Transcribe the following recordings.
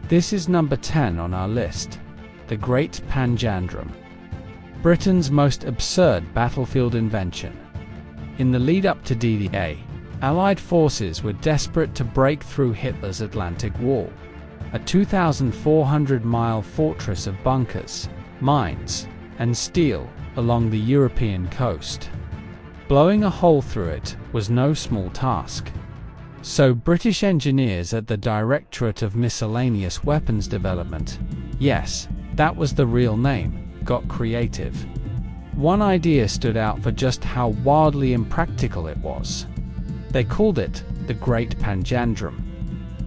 This is number 10 on our list, the Great Panjandrum. Britain's most absurd battlefield invention. In the lead-up to D-Day, Allied forces were desperate to break through Hitler's Atlantic Wall, a 2,400-mile fortress of bunkers, mines, and steel along the European coast. Blowing a hole through it was no small task. So British engineers at the Directorate of Miscellaneous Weapons Development, yes, that was the real name, got creative. One idea stood out for just how wildly impractical it was. They called it the Great Panjandrum.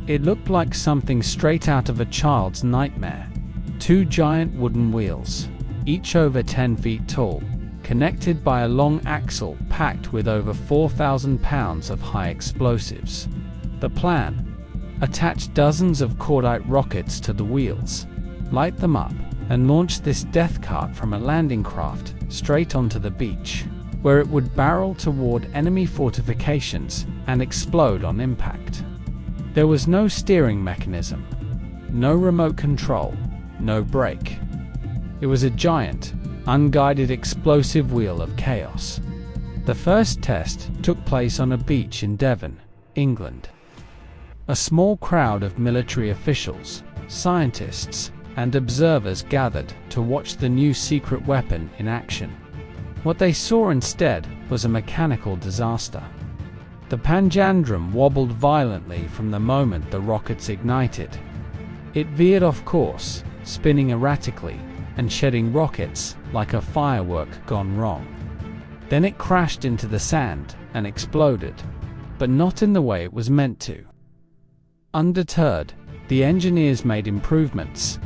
It looked like something straight out of a child's nightmare. 2 giant wooden wheels, each over 10 feet tall, connected by a long axle packed with over 4,000 pounds of high explosives. The plan? Attach dozens of cordite rockets to the wheels, light them up, and launch this death cart from a landing craft straight onto the beach, where it would barrel toward enemy fortifications and explode on impact. There was no steering mechanism, no remote control, no brake. It was a giant, unguided explosive wheel of chaos. The first test took place on a beach in Devon, England. A small crowd of military officials, scientists, and observers gathered to watch the new secret weapon in action. What they saw instead was a mechanical disaster. The Panjandrum wobbled violently from the moment the rockets ignited. It veered off course, spinning erratically, and shedding rockets like a firework gone wrong. Then it crashed into the sand and exploded, but not in the way it was meant to. Undeterred, the engineers made improvements.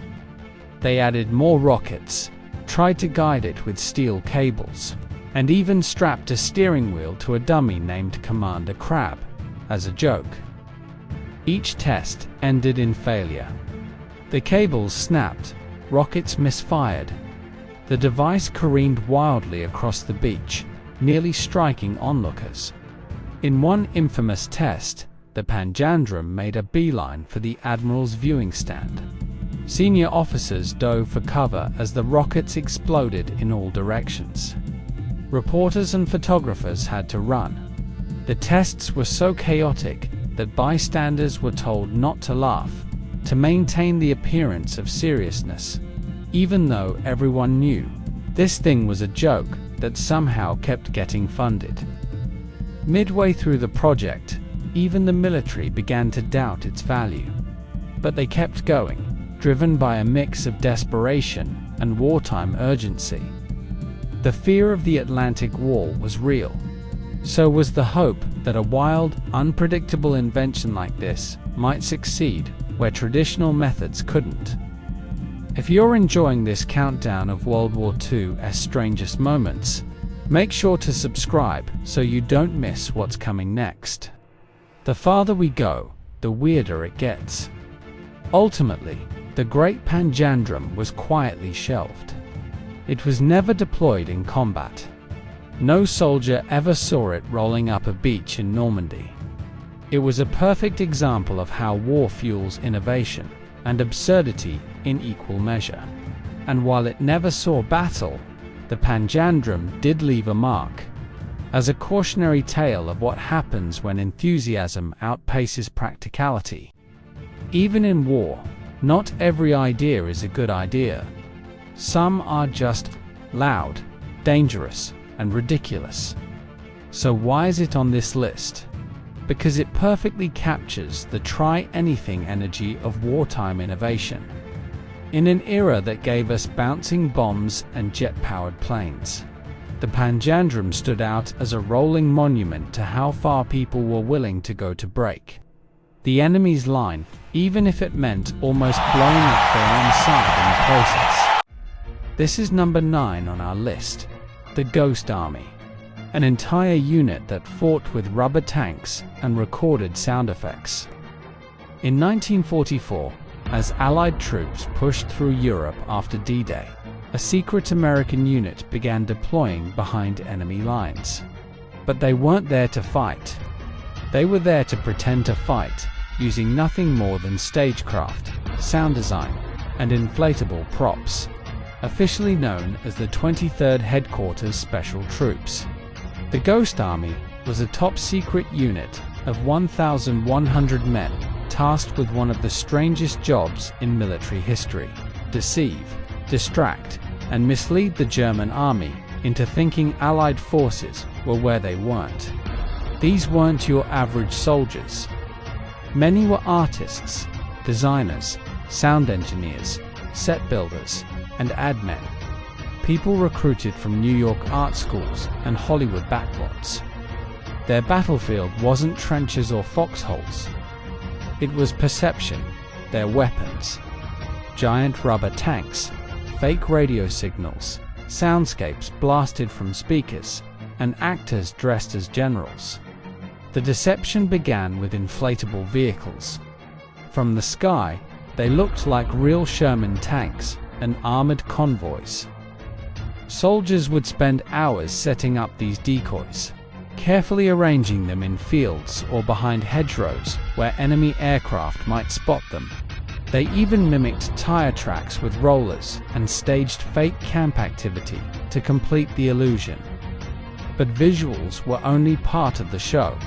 They added more rockets, tried to guide it with steel cables, and even strapped a steering wheel to a dummy named Commander Crab, as a joke. Each test ended in failure. The cables snapped, rockets misfired. The device careened wildly across the beach, nearly striking onlookers. In one infamous test, the Panjandrum made a beeline for the Admiral's viewing stand. Senior officers dove for cover as the rockets exploded in all directions. Reporters and photographers had to run. The tests were so chaotic that bystanders were told not to laugh, to maintain the appearance of seriousness, even though everyone knew this thing was a joke that somehow kept getting funded. Midway through the project, even the military began to doubt its value. But they kept going, driven by a mix of desperation and wartime urgency. The fear of the Atlantic Wall was real. So was the hope that a wild, unpredictable invention like this might succeed where traditional methods couldn't. If you're enjoying this countdown of World War II's strangest moments, make sure to subscribe so you don't miss what's coming next. The farther we go, the weirder it gets. Ultimately, the Great Panjandrum was quietly shelved. It was never deployed in combat. No soldier ever saw it rolling up a beach in Normandy. It was a perfect example of how war fuels innovation and absurdity in equal measure. And while it never saw battle, the Panjandrum did leave a mark, as a cautionary tale of what happens when enthusiasm outpaces practicality. Even in war, not every idea is a good idea. Some are just loud, dangerous, and ridiculous. So why is it on this list? Because it perfectly captures the try-anything energy of wartime innovation. In an era that gave us bouncing bombs and jet-powered planes, the Panjandrum stood out as a rolling monument to how far people were willing to go to break the enemy's line, even if it meant almost blowing up their own side in the process. This is number 9 on our list, the Ghost Army, an entire unit that fought with rubber tanks and recorded sound effects. In 1944, as Allied troops pushed through Europe after D-Day, a secret American unit began deploying behind enemy lines. But they weren't there to fight. They were there to pretend to fight, using nothing more than stagecraft, sound design, and inflatable props, officially known as the 23rd Headquarters Special Troops. The Ghost Army was a top-secret unit of 1,100 men tasked with one of the strangest jobs in military history: deceive, distract, and mislead the German army into thinking Allied forces were where they weren't. These weren't your average soldiers. Many were artists, designers, sound engineers, set builders, and ad men. People recruited from New York art schools and Hollywood backlots. Their battlefield wasn't trenches or foxholes. It was perception, their weapons. Giant rubber tanks, fake radio signals, soundscapes blasted from speakers, and actors dressed as generals. The deception began with inflatable vehicles. From the sky, they looked like real Sherman tanks and armored convoys. Soldiers would spend hours setting up these decoys, carefully arranging them in fields or behind hedgerows where enemy aircraft might spot them. They even mimicked tire tracks with rollers and staged fake camp activity to complete the illusion. But visuals were only part of the show.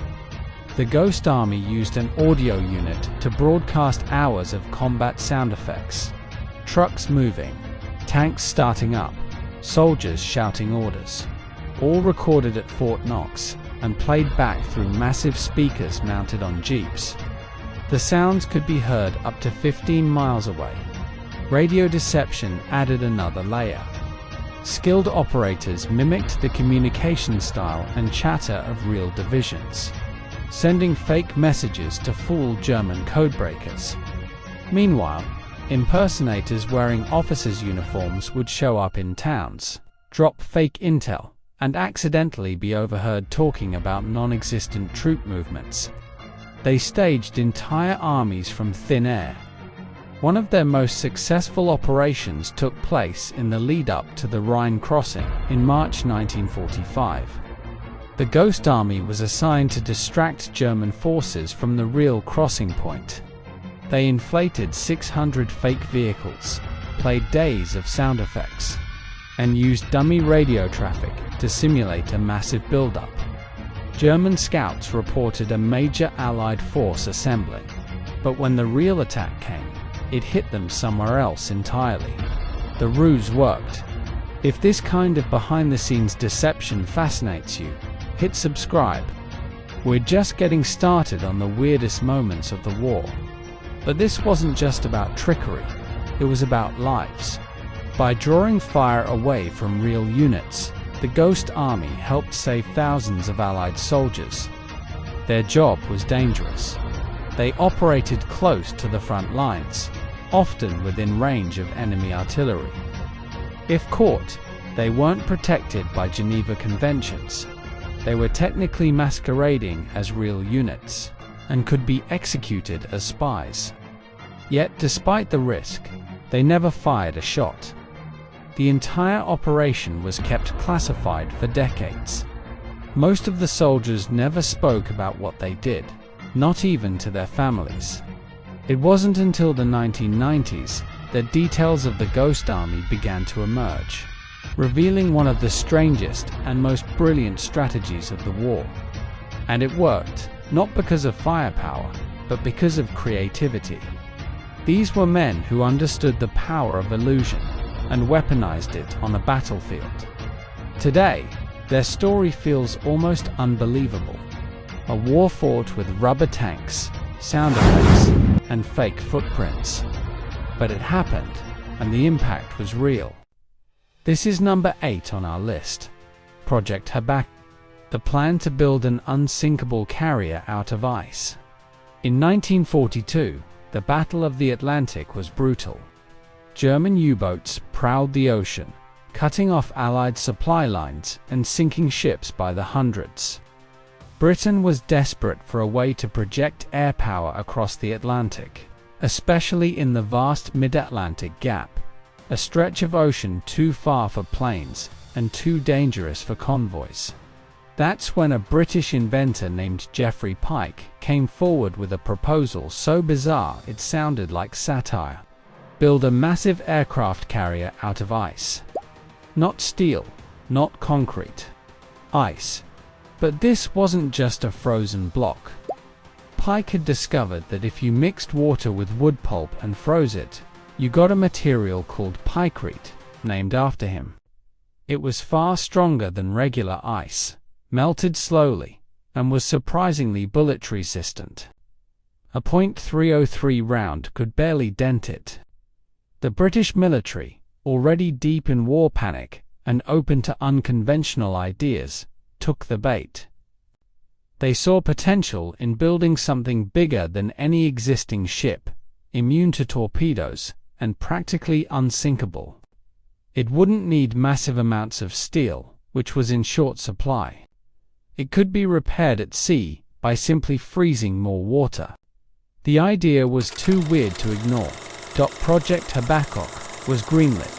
The Ghost Army used an audio unit to broadcast hours of combat sound effects: trucks moving, tanks starting up, soldiers shouting orders, all recorded at Fort Knox and played back through massive speakers mounted on jeeps. The sounds could be heard up to 15 miles away. Radio deception added another layer. Skilled operators mimicked the communication style and chatter of real divisions, sending fake messages to fool German codebreakers. Meanwhile, impersonators wearing officers' uniforms would show up in towns, drop fake intel, and accidentally be overheard talking about non-existent troop movements. They staged entire armies from thin air. One of their most successful operations took place in the lead-up to the Rhine crossing in March 1945. The Ghost Army was assigned to distract German forces from the real crossing point. They inflated 600 fake vehicles, played days of sound effects, and used dummy radio traffic to simulate a massive buildup. German scouts reported a major Allied force assembling, but when the real attack came, it hit them somewhere else entirely. The ruse worked. If this kind of behind-the-scenes deception fascinates you, hit subscribe. We're just getting started on the weirdest moments of the war. But this wasn't just about trickery, it was about lives. By drawing fire away from real units, the Ghost Army helped save thousands of Allied soldiers. Their job was dangerous. They operated close to the front lines, often within range of enemy artillery. If caught, they weren't protected by Geneva Conventions. They were technically masquerading as real units, and could be executed as spies. Yet, despite the risk, they never fired a shot. The entire operation was kept classified for decades. Most of the soldiers never spoke about what they did, not even to their families. It wasn't until the 1990s that details of the Ghost Army began to emerge, revealing one of the strangest and most brilliant strategies of the war. And it worked, not because of firepower, but because of creativity. These were men who understood the power of illusion and weaponized it on a battlefield. Today, their story feels almost unbelievable. A war fought with rubber tanks, sound effects, and fake footprints. But it happened, and the impact was real. This is number 8 on our list. Project Habakkuk, the plan to build an unsinkable carrier out of ice. In 1942, the Battle of the Atlantic was brutal. German U-boats prowled the ocean, cutting off Allied supply lines and sinking ships by the hundreds. Britain was desperate for a way to project air power across the Atlantic, especially in the vast mid-Atlantic gap, a stretch of ocean too far for planes and too dangerous for convoys. That's when a British inventor named Geoffrey Pike came forward with a proposal so bizarre it sounded like satire. Build a massive aircraft carrier out of ice. Not steel, not concrete. Ice. But this wasn't just a frozen block. Pike had discovered that if you mixed water with wood pulp and froze it, you got a material called pykrete, named after him. It was far stronger than regular ice, melted slowly, and was surprisingly bullet resistant. A .303 round could barely dent it. The British military, already deep in war panic and open to unconventional ideas, took the bait. They saw potential in building something bigger than any existing ship, immune to torpedoes, and practically unsinkable. It wouldn't need massive amounts of steel, which was in short supply. It could be repaired at sea by simply freezing more water. The idea was too weird to ignore. Project Habakkuk was greenlit.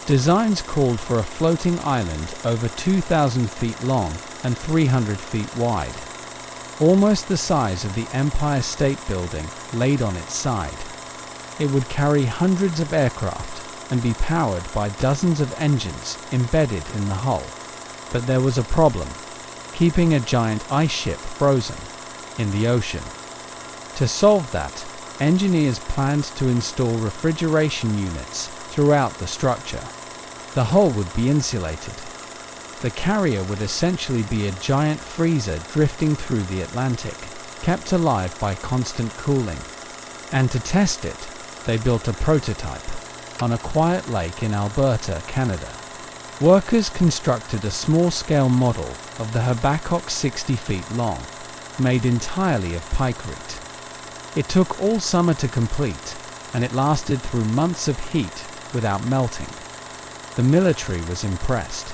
Designs called for a floating island over 2,000 feet long and 300 feet wide, almost the size of the Empire State Building laid on its side. It would carry hundreds of aircraft and be powered by dozens of engines embedded in the hull. But there was a problem: keeping a giant ice ship frozen in the ocean. To solve that, engineers planned to install refrigeration units throughout the structure. The hull would be insulated. The carrier would essentially be a giant freezer drifting through the Atlantic, kept alive by constant cooling. And to test it, they built a prototype on a quiet lake in Alberta, Canada. Workers constructed a small-scale model of the Habakkuk 60 feet long, made entirely of pykrete. It took all summer to complete, and it lasted through months of heat without melting. The military was impressed.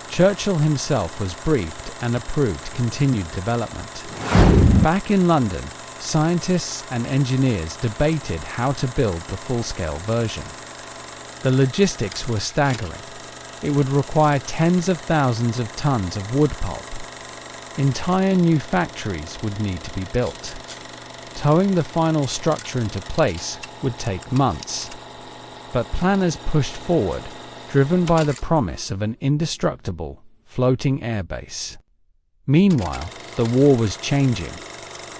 Churchill himself was briefed and approved continued development. Back in London, scientists and engineers debated how to build the full-scale version. The logistics were staggering. It would require tens of thousands of tons of wood pulp. Entire new factories would need to be built. Towing the final structure into place would take months. But planners pushed forward, driven by the promise of an indestructible, floating airbase. Meanwhile, the war was changing.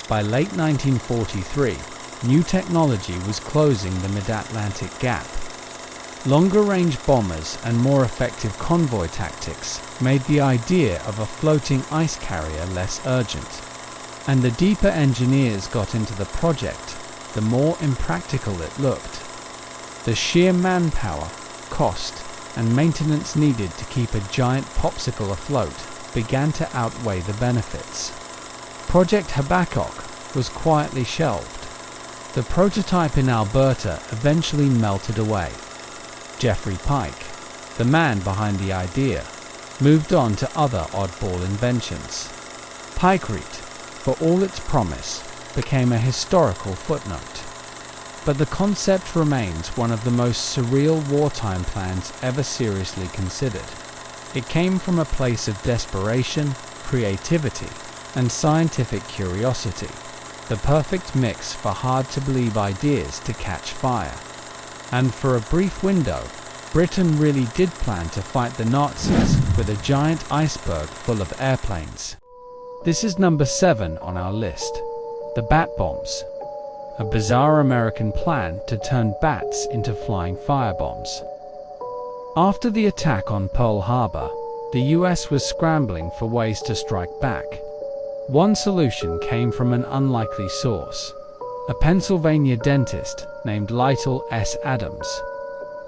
By late 1943, new technology was closing the mid-Atlantic gap. Longer-range bombers and more effective convoy tactics made the idea of a floating ice carrier less urgent. And the deeper engineers got into the project, the more impractical it looked. The sheer manpower, cost, and maintenance needed to keep a giant popsicle afloat began to outweigh the benefits. Project Habakkuk was quietly shelved. The prototype in Alberta eventually melted away. Geoffrey Pike, the man behind the idea, moved on to other oddball inventions. Pykrete, for all its promise, became a historical footnote. But the concept remains one of the most surreal wartime plans ever seriously considered. It came from a place of desperation, creativity, and scientific curiosity, the perfect mix for hard-to-believe ideas to catch fire. And for a brief window, Britain really did plan to fight the Nazis with a giant iceberg full of airplanes. This is number 7 on our list. The bat bombs. A bizarre American plan to turn bats into flying firebombs. After the attack on Pearl Harbor, the US was scrambling for ways to strike back. One solution came from an unlikely source: a Pennsylvania dentist named Lytle S. Adams.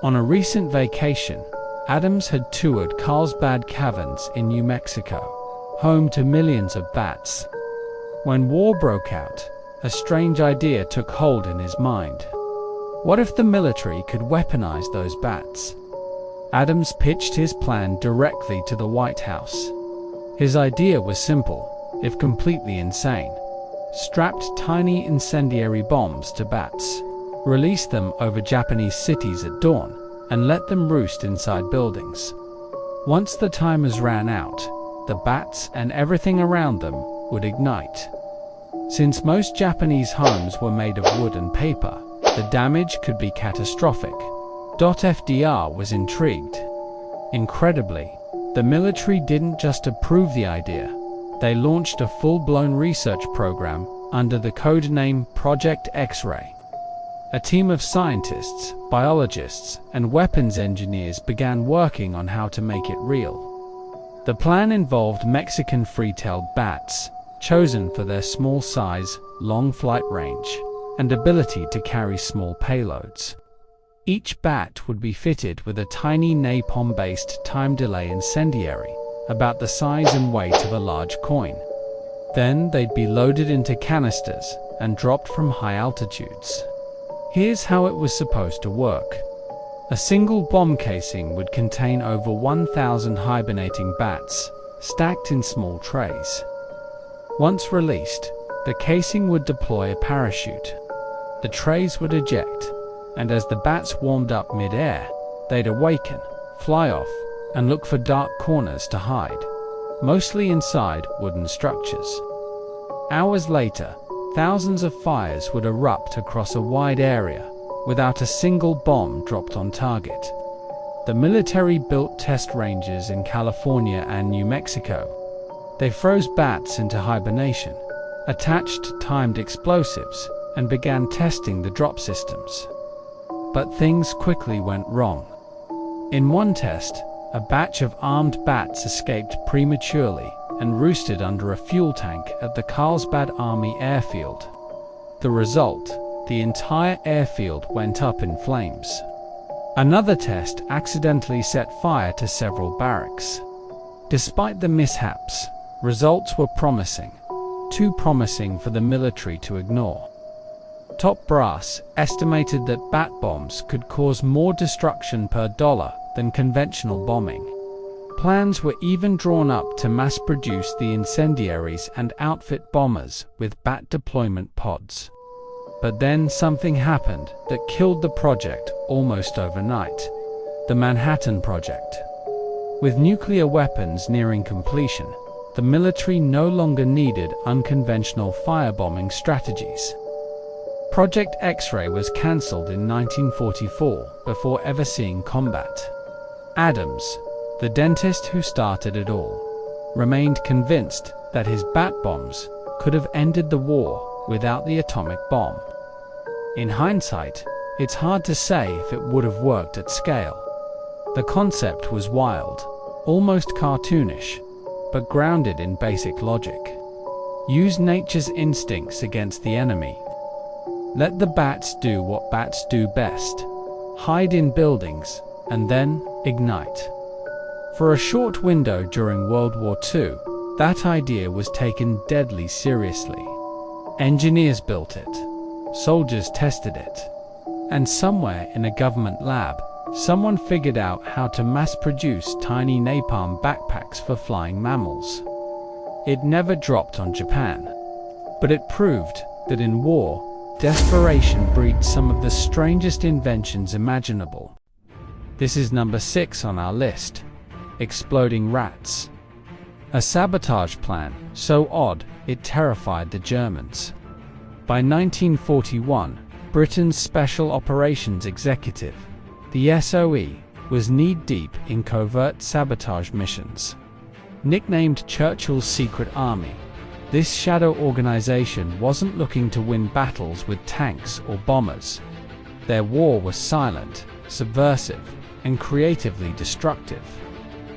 On a recent vacation, Adams had toured Carlsbad Caverns in New Mexico, home to millions of bats. When war broke out, a strange idea took hold in his mind. What if the military could weaponize those bats? Adams pitched his plan directly to the White House. His idea was simple, if completely insane. Strapped tiny incendiary bombs to bats, release them over Japanese cities at dawn, and let them roost inside buildings. Once the timers ran out, the bats and everything around them would ignite. Since most Japanese homes were made of wood and paper, the damage could be catastrophic. FDR was intrigued. Incredibly, the military didn't just approve the idea. They launched a full-blown research program under the code name Project X-Ray. A team of scientists, biologists, and weapons engineers began working on how to make it real. The plan involved Mexican free-tailed bats, chosen for their small size, long flight range, and ability to carry small payloads. Each bat would be fitted with a tiny napalm-based time delay incendiary, about the size and weight of a large coin. Then they'd be loaded into canisters and dropped from high altitudes. Here's how it was supposed to work. A single bomb casing would contain over 1,000 hibernating bats, stacked in small trays. Once released, the casing would deploy a parachute. The trays would eject, and as the bats warmed up mid-air, they'd awaken, fly off, and look for dark corners to hide, mostly inside wooden structures. Hours later, thousands of fires would erupt across a wide area, without a single bomb dropped on target. The military built test ranges in California and New Mexico. They froze bats into hibernation, attached timed explosives, and began testing the drop systems. But things quickly went wrong. In one test, a batch of armed bats escaped prematurely and roosted under a fuel tank at the Carlsbad Army Airfield. The result, the entire airfield went up in flames. Another test accidentally set fire to several barracks. Despite the mishaps, results were promising, too promising for the military to ignore. Top brass estimated that bat bombs could cause more destruction per dollar than conventional bombing. Plans were even drawn up to mass-produce the incendiaries and outfit bombers with bat deployment pods. But then something happened that killed the project almost overnight: the Manhattan Project. With nuclear weapons nearing completion, the military no longer needed unconventional firebombing strategies. Project X-Ray was cancelled in 1944 before ever seeing combat. Adams, the dentist who started it all, remained convinced that his bat bombs could have ended the war without the atomic bomb. In hindsight, it's hard to say if it would have worked at scale. The concept was wild, almost cartoonish, but grounded in basic logic. Use nature's instincts against the enemy. Let the bats do what bats do best: hide in buildings, and then ignite. For a short window during World War II, that idea was taken deadly seriously. Engineers built it, soldiers tested it, and somewhere in a government lab, someone figured out how to mass-produce tiny napalm backpacks for flying mammals. It never dropped on Japan, but it proved that in war, desperation breeds some of the strangest inventions imaginable. This is number 6 on our list: exploding rats. A sabotage plan so odd it terrified the Germans. By 1941, Britain's Special Operations Executive, the SOE, was knee-deep in covert sabotage missions. Nicknamed Churchill's Secret Army, this shadow organization wasn't looking to win battles with tanks or bombers. Their war was silent, subversive, and creatively destructive.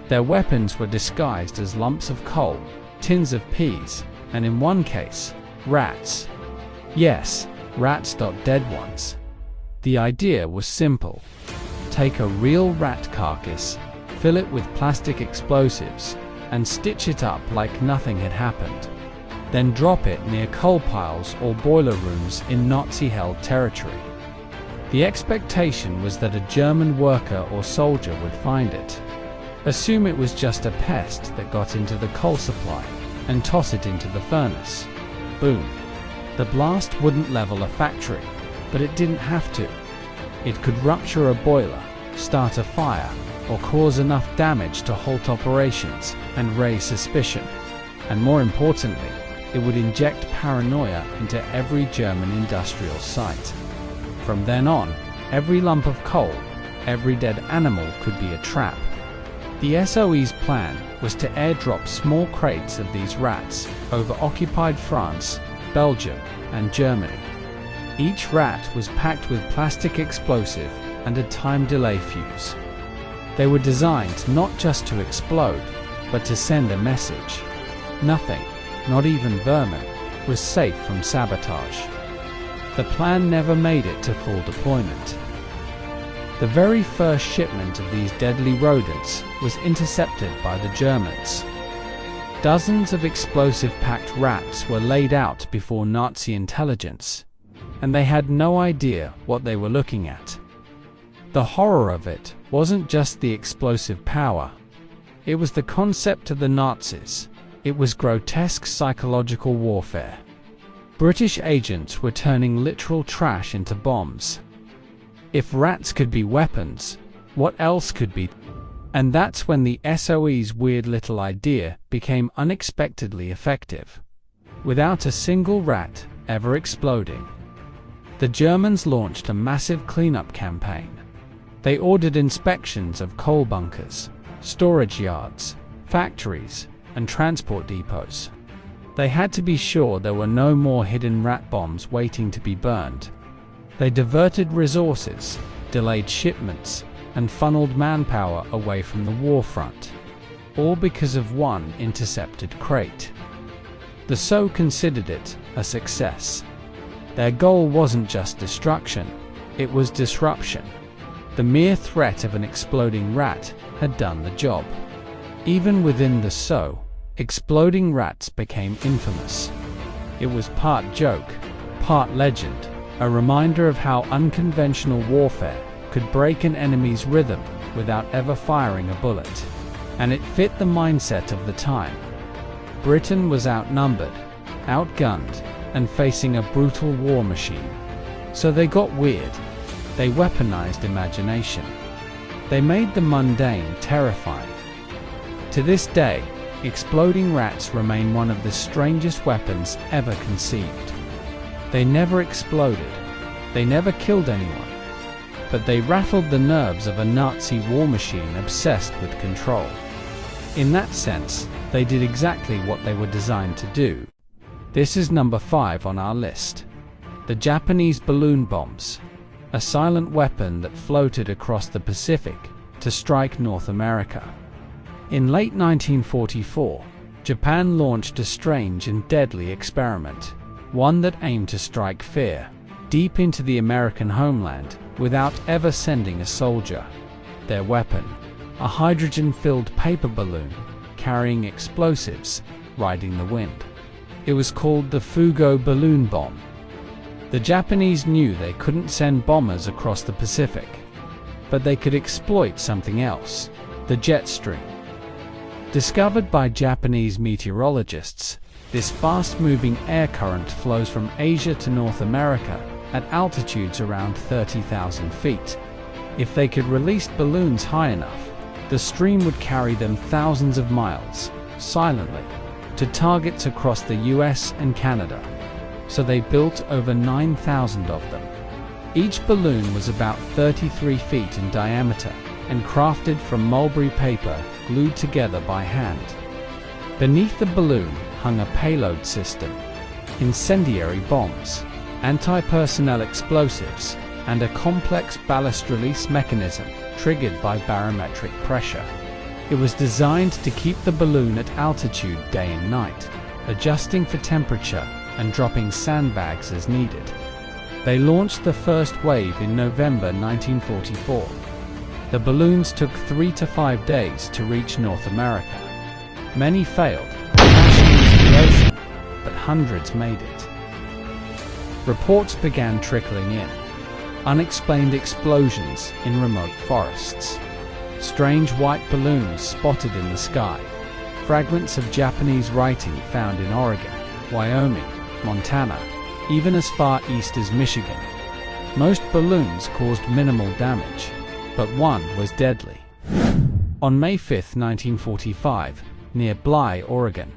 Their weapons were disguised as lumps of coal, tins of peas, and in one case, rats. Yes, rats. Dead ones. The idea was simple. Take a real rat carcass, fill it with plastic explosives, and stitch it up like nothing had happened. Then drop it near coal piles or boiler rooms in Nazi-held territory. The expectation was that a German worker or soldier would find it, assume it was just a pest that got into the coal supply, and toss it into the furnace. Boom. The blast wouldn't level a factory, but it didn't have to. It could rupture a boiler, start a fire, or cause enough damage to halt operations and raise suspicion. And more importantly, it would inject paranoia into every German industrial site. From then on, every lump of coal, every dead animal could be a trap. The SOE's plan was to airdrop small crates of these rats over occupied France, Belgium, and Germany. Each rat was packed with plastic explosive and a time delay fuse. They were designed not just to explode, but to send a message. Nothing, not even vermin, was safe from sabotage. The plan never made it to full deployment. The very first shipment of these deadly rodents was intercepted by the Germans. Dozens of explosive-packed rats were laid out before Nazi intelligence, and they had no idea what they were looking at. The horror of it wasn't just the explosive power. It was the concept of the Nazis. It was grotesque psychological warfare. British agents were turning literal trash into bombs. If rats could be weapons, what else could be? And that's when the SOE's weird little idea became unexpectedly effective, without a single rat ever exploding. The Germans launched a massive cleanup campaign. They ordered inspections of coal bunkers, storage yards, factories, and transport depots. They had to be sure there were no more hidden rat bombs waiting to be burned. They diverted resources, delayed shipments, and funneled manpower away from the war front, all because of one intercepted crate. The SOE considered it a success. Their goal wasn't just destruction, it was disruption. The mere threat of an exploding rat had done the job. Even within the SOE, exploding rats became infamous. It was part joke, part legend, a reminder of how unconventional warfare could break an enemy's rhythm without ever firing a bullet. And it fit the mindset of the time. Britain was outnumbered, outgunned, and facing a brutal war machine. So they got weird. They weaponized imagination. They made the mundane terrifying. To this day, exploding rats remain one of the strangest weapons ever conceived. They never exploded, they never killed anyone, but they rattled the nerves of a Nazi war machine obsessed with control. In that sense, they did exactly what they were designed to do. This is number 5 on our list. The Japanese balloon bombs, a silent weapon that floated across the Pacific to strike North America. In late 1944, Japan launched a strange and deadly experiment, one that aimed to strike fear deep into the American homeland without ever sending a soldier. Their weapon, a hydrogen-filled paper balloon carrying explosives, riding the wind. It was called the Fugo balloon bomb. The Japanese knew they couldn't send bombers across the Pacific, but they could exploit something else, the jet stream. Discovered by Japanese meteorologists, this fast-moving air current flows from Asia to North America at altitudes around 30,000 feet. If they could release balloons high enough, the stream would carry them thousands of miles, silently, to targets across the US and Canada. So they built over 9,000 of them. Each balloon was about 33 feet in diameter and crafted from mulberry paper glued together by hand. Beneath the balloon hung a payload system, incendiary bombs, anti-personnel explosives, and a complex ballast release mechanism triggered by barometric pressure. It was designed to keep the balloon at altitude day and night, adjusting for temperature and dropping sandbags as needed. They launched the first wave in November 1944. The balloons took 3 to 5 days to reach North America. Many failed, crashing into the ocean, but hundreds made it. Reports began trickling in. Unexplained explosions in remote forests. Strange white balloons spotted in the sky. Fragments of Japanese writing found in Oregon, Wyoming, Montana, even as far east as Michigan. Most balloons caused minimal damage. but one was deadly. On May 5, 1945, near Bly, Oregon,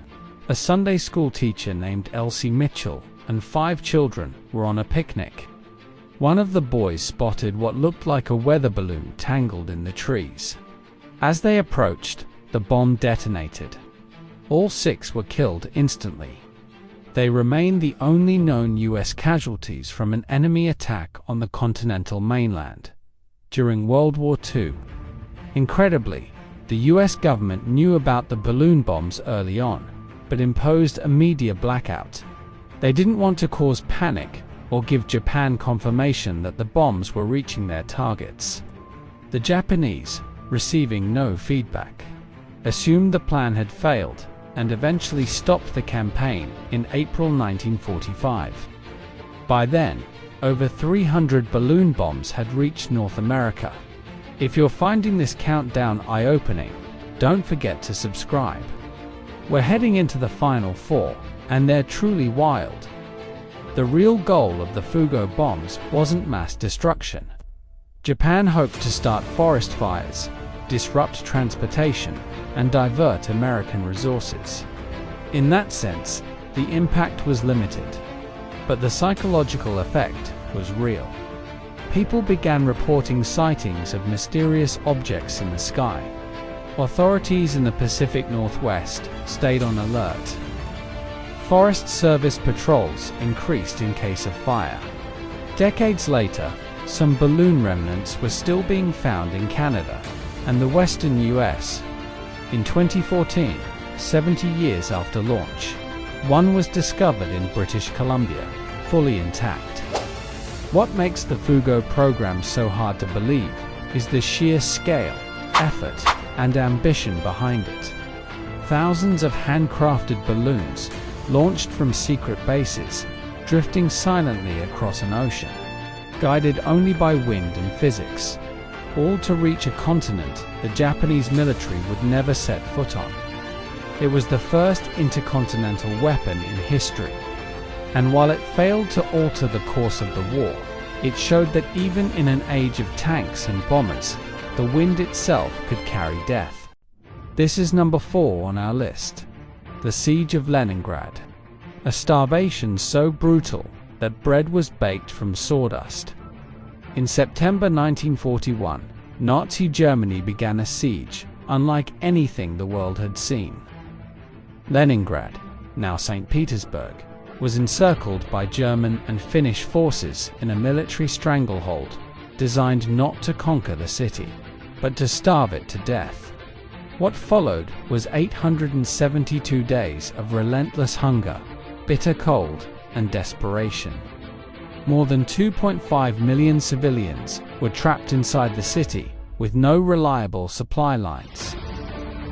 a Sunday school teacher named Elsie Mitchell and 5 children were on a picnic. One of the boys spotted what looked like a weather balloon tangled in the trees. As they approached, the bomb detonated. All 6 were killed instantly. They remain the only known US casualties from an enemy attack on the continental mainland during World War II. Incredibly, the US government knew about the balloon bombs early on, but imposed a media blackout. They didn't want to cause panic or give Japan confirmation that the bombs were reaching their targets. The Japanese, receiving no feedback, assumed the plan had failed and eventually stopped the campaign in April 1945. By then, over 300 balloon bombs had reached North America. If you're finding this countdown eye-opening, don't forget to subscribe. We're heading into the final 4, and they're truly wild. The real goal of the Fugo bombs wasn't mass destruction. Japan hoped to start forest fires, disrupt transportation, and divert American resources. In that sense, the impact was limited, but the psychological effect was real. People began reporting sightings of mysterious objects in the sky. Authorities in the Pacific Northwest stayed on alert. Forest Service patrols increased in case of fire. Decades later, some balloon remnants were still being found in Canada and the western US. In 2014, 70 years after launch, one was discovered in British Columbia, fully intact. What makes the Fugo program so hard to believe is the sheer scale, effort, and ambition behind it. Thousands of handcrafted balloons, launched from secret bases, drifting silently across an ocean, guided only by wind and physics, all to reach a continent the Japanese military would never set foot on. It was the first intercontinental weapon in history. And while it failed to alter the course of the war, it showed that even in an age of tanks and bombers, the wind itself could carry death. This is number 4 on our list. The Siege of Leningrad. A starvation so brutal that bread was baked from sawdust. In September 1941, Nazi Germany began a siege unlike anything the world had seen. Leningrad, now St. Petersburg, was encircled by German and Finnish forces in a military stranglehold designed not to conquer the city, but to starve it to death. What followed was 872 days of relentless hunger, bitter cold, and desperation. More than 2.5 million civilians were trapped inside the city with no reliable supply lines.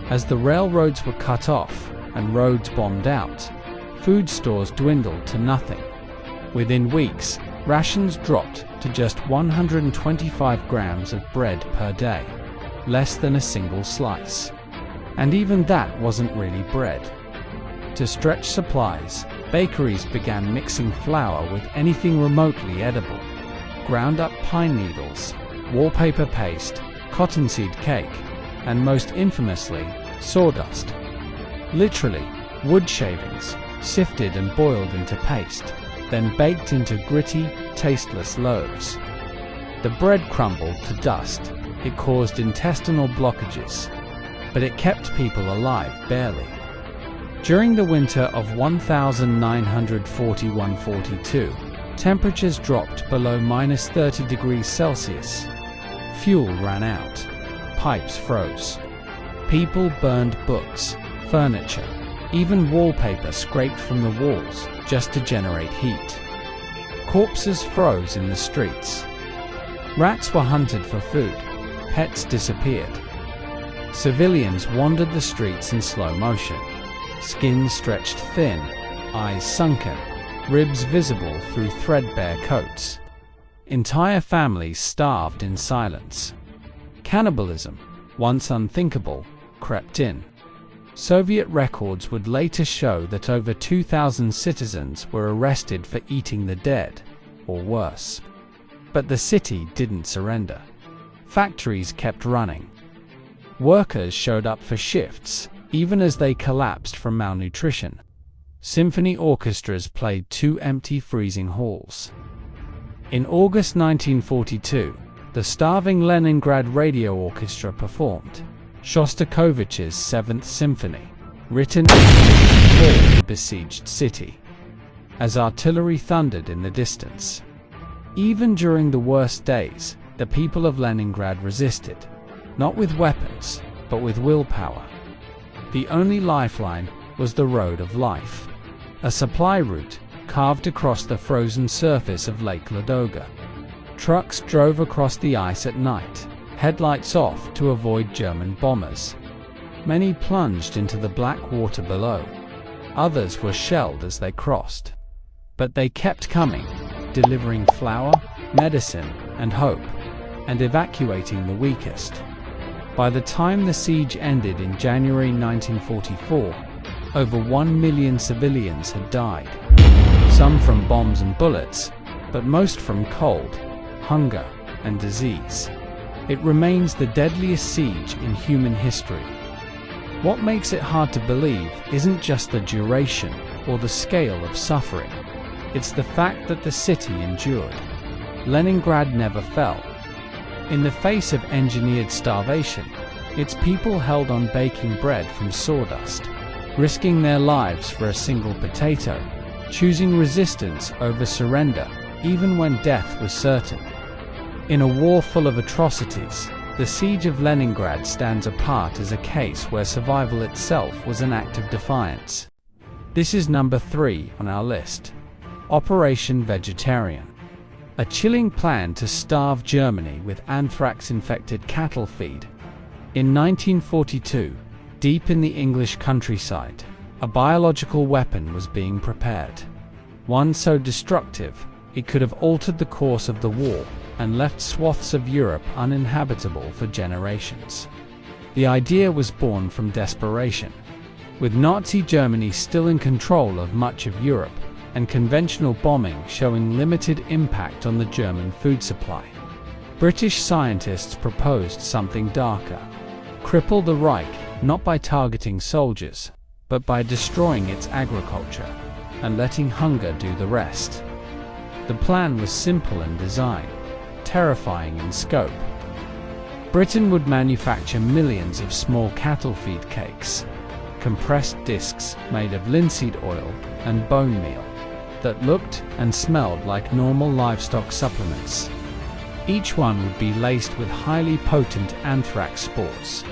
As the railroads were cut off and roads bombed out, food stores dwindled to nothing. Within weeks, rations dropped to just 125 grams of bread per day, less than a single slice. And even that wasn't really bread. To stretch supplies, bakeries began mixing flour with anything remotely edible: ground-up pine needles, wallpaper paste, cottonseed cake, and most infamously, sawdust. Literally, wood shavings, sifted and boiled into paste, then baked into gritty, tasteless loaves. The bread crumbled to dust. It caused intestinal blockages, but it kept people alive barely. During the winter of 1941-42, temperatures dropped below -30 degrees Celsius. Fuel ran out. Pipes froze. People burned books, furniture, even wallpaper scraped from the walls just to generate heat. Corpses froze in the streets. Rats were hunted for food. Pets disappeared. Civilians wandered the streets in slow motion. Skin stretched thin, eyes sunken, ribs visible through threadbare coats. Entire families starved in silence. Cannibalism, once unthinkable, crept in. Soviet records would later show that over 2,000 citizens were arrested for eating the dead, or worse. But the city didn't surrender. Factories kept running. Workers showed up for shifts, even as they collapsed from malnutrition. Symphony orchestras played 2 empty freezing halls. In August 1942, the starving Leningrad Radio Orchestra performed Shostakovich's 7th Symphony, written for the besieged city, as artillery thundered in the distance. Even during the worst days, the people of Leningrad resisted, not with weapons, but with willpower. The only lifeline was the Road of Life, a supply route carved across the frozen surface of Lake Ladoga. Trucks drove across the ice at night, headlights off to avoid German bombers. Many plunged into the black water below. Others were shelled as they crossed. But they kept coming, delivering flour, medicine, and hope, and evacuating the weakest. By the time the siege ended in January 1944, over 1 million civilians had died, some from bombs and bullets, but most from cold, hunger, and disease. It remains the deadliest siege in human history. What makes it hard to believe isn't just the duration or the scale of suffering. It's the fact that the city endured. Leningrad never fell. In the face of engineered starvation, its people held on baking bread from sawdust, risking their lives for a single potato, choosing resistance over surrender, even when death was certain. In a war full of atrocities, the siege of Leningrad stands apart as a case where survival itself was an act of defiance. This is number 3 on our list. Operation Vegetarian. A chilling plan to starve Germany with anthrax-infected cattle feed. In 1942, deep in the English countryside, a biological weapon was being prepared. One so destructive, it could have altered the course of the war and left swaths of Europe uninhabitable for generations. The idea was born from desperation. With Nazi Germany still in control of much of Europe, and conventional bombing showing limited impact on the German food supply, British scientists proposed something darker. Cripple the Reich not by targeting soldiers, but by destroying its agriculture, and letting hunger do the rest. The plan was simple in design, terrifying in scope. Britain would manufacture millions of small cattle feed cakes, compressed discs made of linseed oil and bone meal, that looked and smelled like normal livestock supplements. Each one would be laced with highly potent anthrax spores.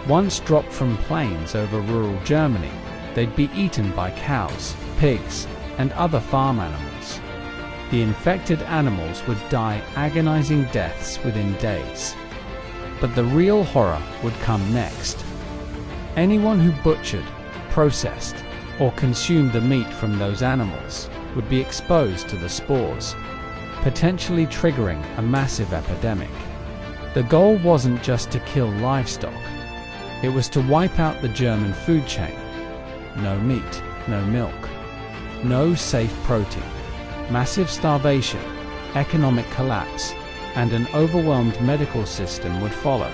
Once dropped from planes over rural Germany, they'd be eaten by cows, pigs, and other farm animals. The infected animals would die agonizing deaths within days. But the real horror would come next. Anyone who butchered, processed, or consumed the meat from those animals would be exposed to the spores, potentially triggering a massive epidemic. The goal wasn't just to kill livestock. It was to wipe out the German food chain. No meat, no milk, no safe protein. Massive starvation, economic collapse, and an overwhelmed medical system would follow.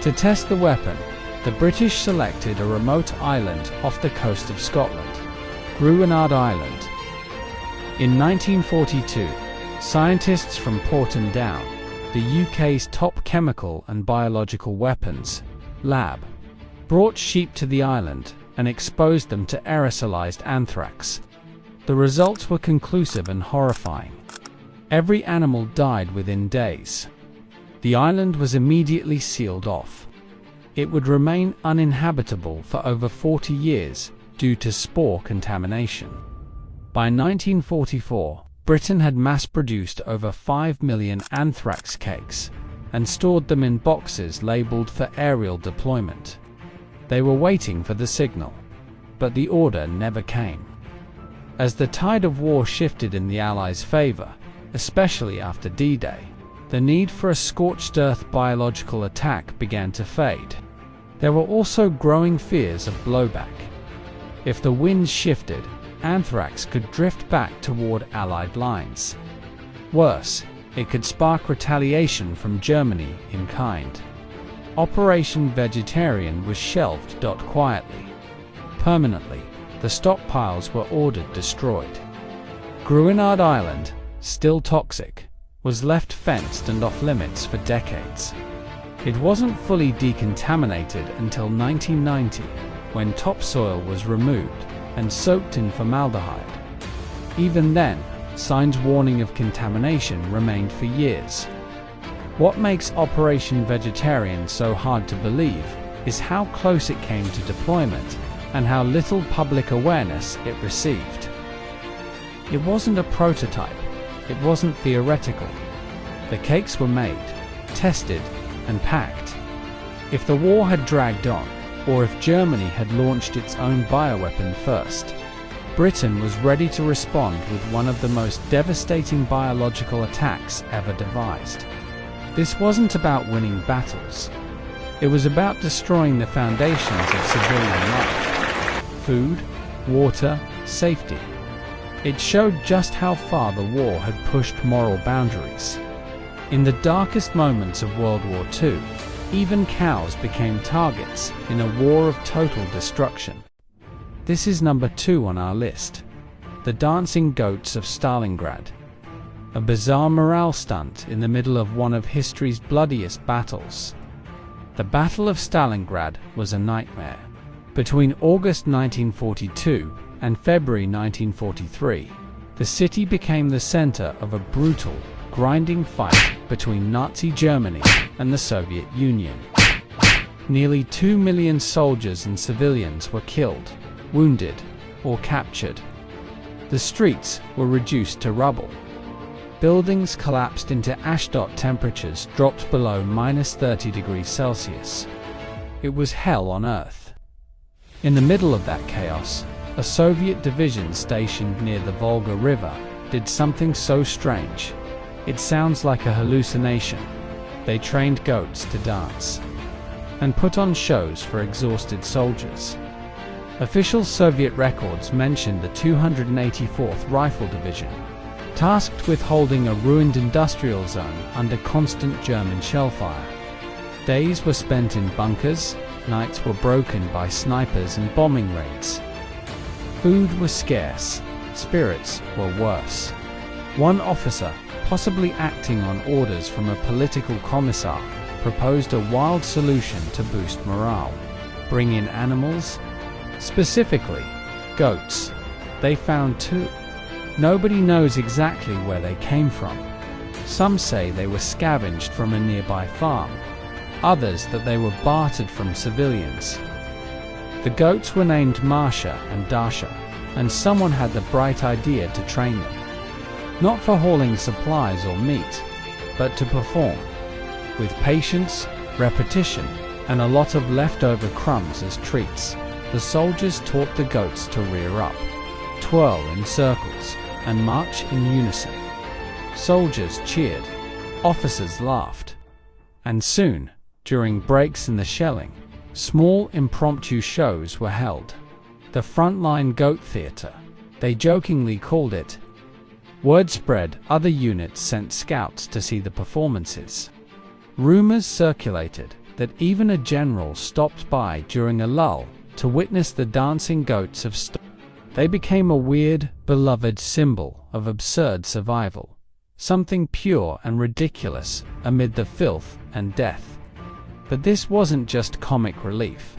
To test the weapon, the British selected a remote island off the coast of Scotland, Gruinard Island. In 1942, scientists from Porton Down, the UK's top chemical and biological weapons lab, brought sheep to the island and exposed them to aerosolized anthrax. The results were conclusive and horrifying. Every animal died within days. The island was immediately sealed off. It would remain uninhabitable for over 40 years due to spore contamination. By 1944, Britain had mass-produced over 5 million anthrax cakes and stored them in boxes labeled for aerial deployment. They were waiting for the signal, but the order never came. As the tide of war shifted in the Allies' favor, especially after D-Day, the need for a scorched-earth biological attack began to fade. There were also growing fears of blowback. If the winds shifted, anthrax could drift back toward Allied lines. Worse, it could spark retaliation from Germany in kind. Operation Vegetarian was shelved. Quietly. Permanently, the stockpiles were ordered destroyed. Gruinard Island, still toxic, was left fenced and off-limits for decades. It wasn't fully decontaminated until 1990, when topsoil was removed and soaked in formaldehyde. Even then, signs warning of contamination remained for years. What makes Operation Vegetarian so hard to believe is how close it came to deployment and how little public awareness it received. It wasn't a prototype, it wasn't theoretical. The cakes were made, tested, and packed. If the war had dragged on, or if Germany had launched its own bioweapon first, Britain was ready to respond with one of the most devastating biological attacks ever devised. This wasn't about winning battles. It was about destroying the foundations of civilian life: food, water, safety. It showed just how far the war had pushed moral boundaries. In the darkest moments of World War II, even cows became targets in a war of total destruction. This is number 2 on our list: the dancing goats of Stalingrad. A bizarre morale stunt in the middle of one of history's bloodiest battles. The Battle of Stalingrad was a nightmare. Between August 1942 and February 1943, the city became the center of a brutal, grinding fight between Nazi Germany and the Soviet Union. Nearly 2 million soldiers and civilians were killed, wounded, or captured. The streets were reduced to rubble. Buildings collapsed into ash. Temperatures dropped below -30 degrees Celsius. It was hell on earth. In the middle of that chaos, a Soviet division stationed near the Volga River did something so strange. It sounds like a hallucination. They trained goats to dance and put on shows for exhausted soldiers. Official Soviet records mention the 284th Rifle Division, tasked with holding a ruined industrial zone under constant German shellfire. Days were spent in bunkers, nights were broken by snipers and bombing raids. Food was scarce, spirits were worse. One officer, possibly acting on orders from a political commissar, proposed a wild solution to boost morale: bring in animals, specifically goats. They found 2. Nobody knows exactly where they came from. Some say they were scavenged from a nearby farm, others that they were bartered from civilians. The goats were named Masha and Dasha, and someone had the bright idea to train them. Not for hauling supplies or meat, but to perform. With patience, repetition, and a lot of leftover crumbs as treats, the soldiers taught the goats to rear up, twirl in circles, and march in unison. Soldiers cheered, officers laughed, and soon, during breaks in the shelling, small impromptu shows were held. The Frontline Goat Theater, they jokingly called it. Word spread, other units sent scouts to see the performances. Rumors circulated that even a general stopped by during a lull to witness the dancing goats of They became a weird, beloved symbol of absurd survival, something pure and ridiculous amid the filth and death. But this wasn't just comic relief.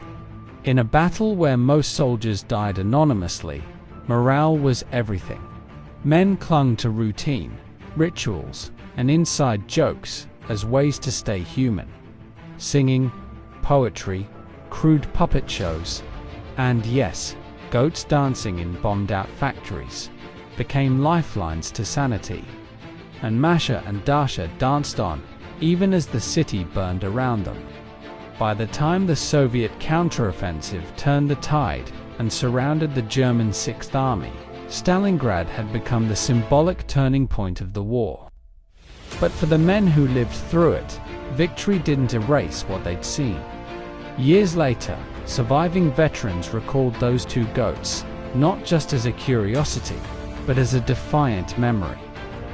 In a battle where most soldiers died anonymously, morale was everything. Men clung to routine, rituals, and inside jokes as ways to stay human. Singing, poetry, crude puppet shows, and yes, goats dancing in bombed-out factories became lifelines to sanity. And Masha and Dasha danced on, even as the city burned around them. By the time the Soviet counteroffensive turned the tide and surrounded the German Sixth Army, Stalingrad had become the symbolic turning point of the war. But for the men who lived through it, victory didn't erase what they'd seen. Years later, surviving veterans recalled those 2 goats, not just as a curiosity, but as a defiant memory.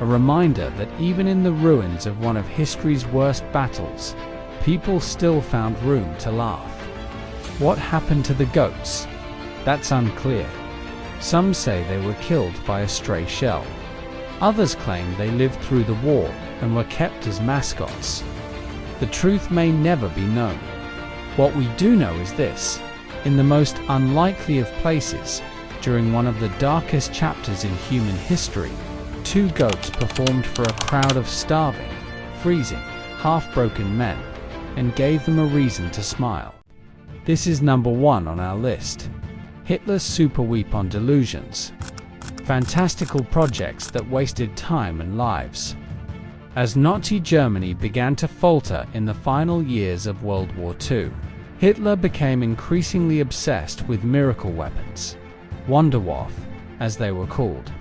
a reminder that even in the ruins of one of history's worst battles, people still found room to laugh. What happened to the goats? That's unclear. Some say they were killed by a stray shell. Others claim they lived through the war and were kept as mascots. The truth may never be known. What we do know is this: in the most unlikely of places, during one of the darkest chapters in human history, 2 goats performed for a crowd of starving, freezing, half-broken men, and gave them a reason to smile. This is number 1 on our list: Hitler's superweapon delusions. Fantastical projects that wasted time and lives. As Nazi Germany began to falter in the final years of World War II, Hitler became increasingly obsessed with miracle weapons, Wunderwaffe, as they were called.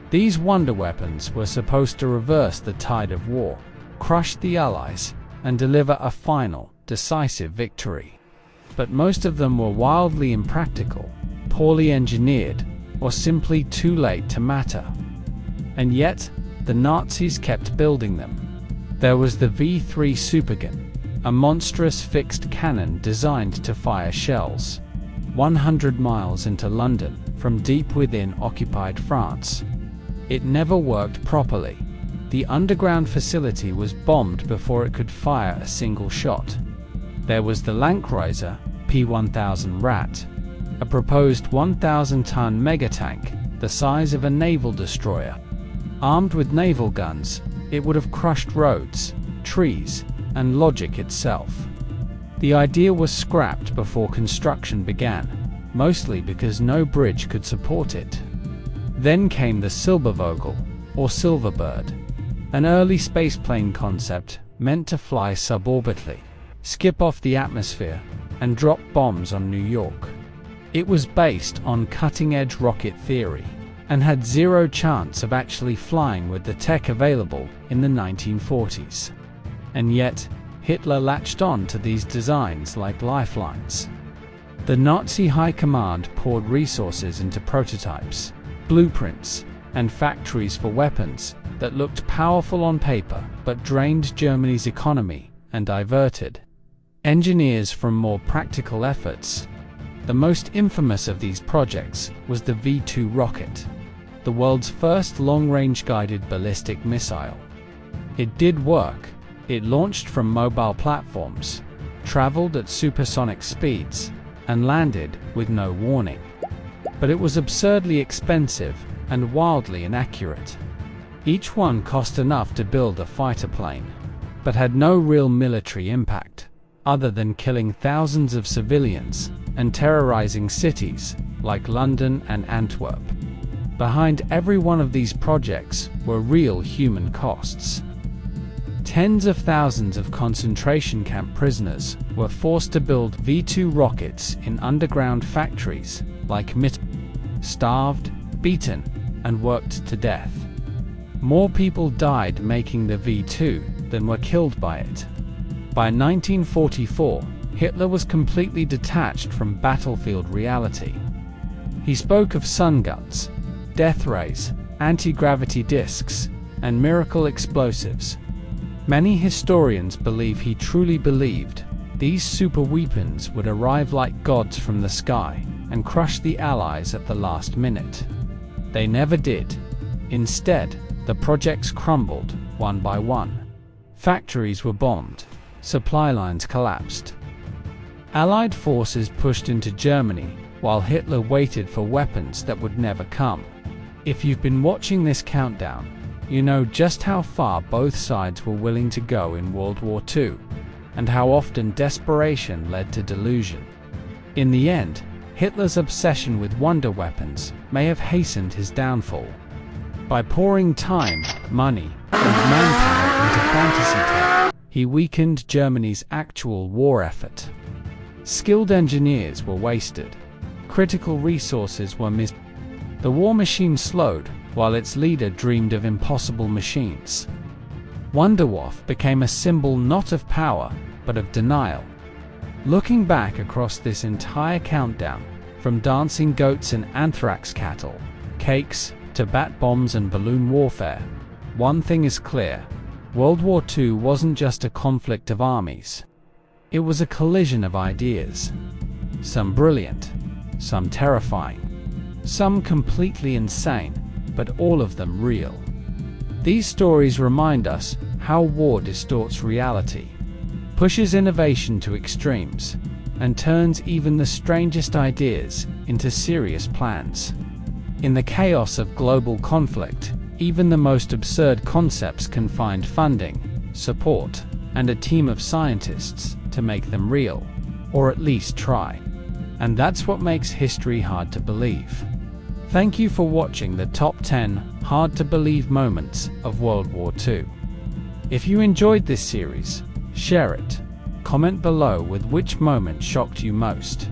These wonder weapons were supposed to reverse the tide of war, crush the Allies, and deliver a final, decisive victory. But most of them were wildly impractical, poorly engineered, or simply too late to matter. And yet, the Nazis kept building them. There was the V3 Supergun, a monstrous fixed cannon designed to fire shells 100 miles into London from deep within occupied France. It never worked properly. The underground facility was bombed before it could fire a single shot. There was the Landkreiser P-1000 Rat, a proposed 1,000-ton megatank the size of a naval destroyer. Armed with naval guns, it would have crushed roads, trees, and logic itself. The idea was scrapped before construction began, mostly because no bridge could support it. Then came the Silbervogel, or Silverbird, an early spaceplane concept meant to fly suborbitally, skip off the atmosphere, and drop bombs on New York. It was based on cutting-edge rocket theory, and had zero chance of actually flying with the tech available in the 1940s. And yet, Hitler latched on to these designs like lifelines. The Nazi high command poured resources into prototypes, blueprints, and factories for weapons that looked powerful on paper but drained Germany's economy and diverted engineers from more practical efforts. The most infamous of these projects was the V2 rocket, the world's first long-range guided ballistic missile. It did work. It launched from mobile platforms, traveled at supersonic speeds, and landed with no warning. But it was absurdly expensive and wildly inaccurate. Each one cost enough to build a fighter plane, but had no real military impact, other than killing thousands of civilians and terrorizing cities like London and Antwerp. Behind every one of these projects were real human costs. Tens of thousands of concentration camp prisoners were forced to build V2 rockets in underground factories like Mitt, starved, beaten, and worked to death. More people died making the V2 than were killed by it. By 1944, Hitler was completely detached from battlefield reality. He spoke of sun guns, death rays, anti-gravity discs, and miracle explosives. Many historians believe he truly believed these super weapons would arrive like gods from the sky and crush the Allies at the last minute. They never did. Instead, the projects crumbled one by one. Factories were bombed. Supply lines collapsed. Allied forces pushed into Germany while Hitler waited for weapons that would never come. If you've been watching this countdown, you know just how far both sides were willing to go in World War II, and how often desperation led to delusion. In the end, Hitler's obsession with wonder weapons may have hastened his downfall. By pouring time, money, and manpower into fantasy tech, he weakened Germany's actual war effort. Skilled engineers were wasted. Critical resources were missed. The war machine slowed, while its leader dreamed of impossible machines. Wunderwaffe became a symbol not of power, but of denial. Looking back across this entire countdown, from dancing goats and anthrax cattle, cakes, to bat bombs and balloon warfare, one thing is clear: World War II wasn't just a conflict of armies. It was a collision of ideas. Some brilliant, some terrifying, some completely insane, but all of them real. These stories remind us how war distorts reality, pushes innovation to extremes, and turns even the strangest ideas into serious plans. In the chaos of global conflict, even the most absurd concepts can find funding, support, and a team of scientists to make them real, or at least try. And that's what makes history hard to believe. Thank you for watching the top 10 hard-to-believe moments of World War II. If you enjoyed this series, share it, comment below with which moment shocked you most,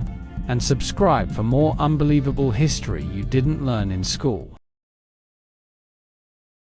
and subscribe for more unbelievable history you didn't learn in school.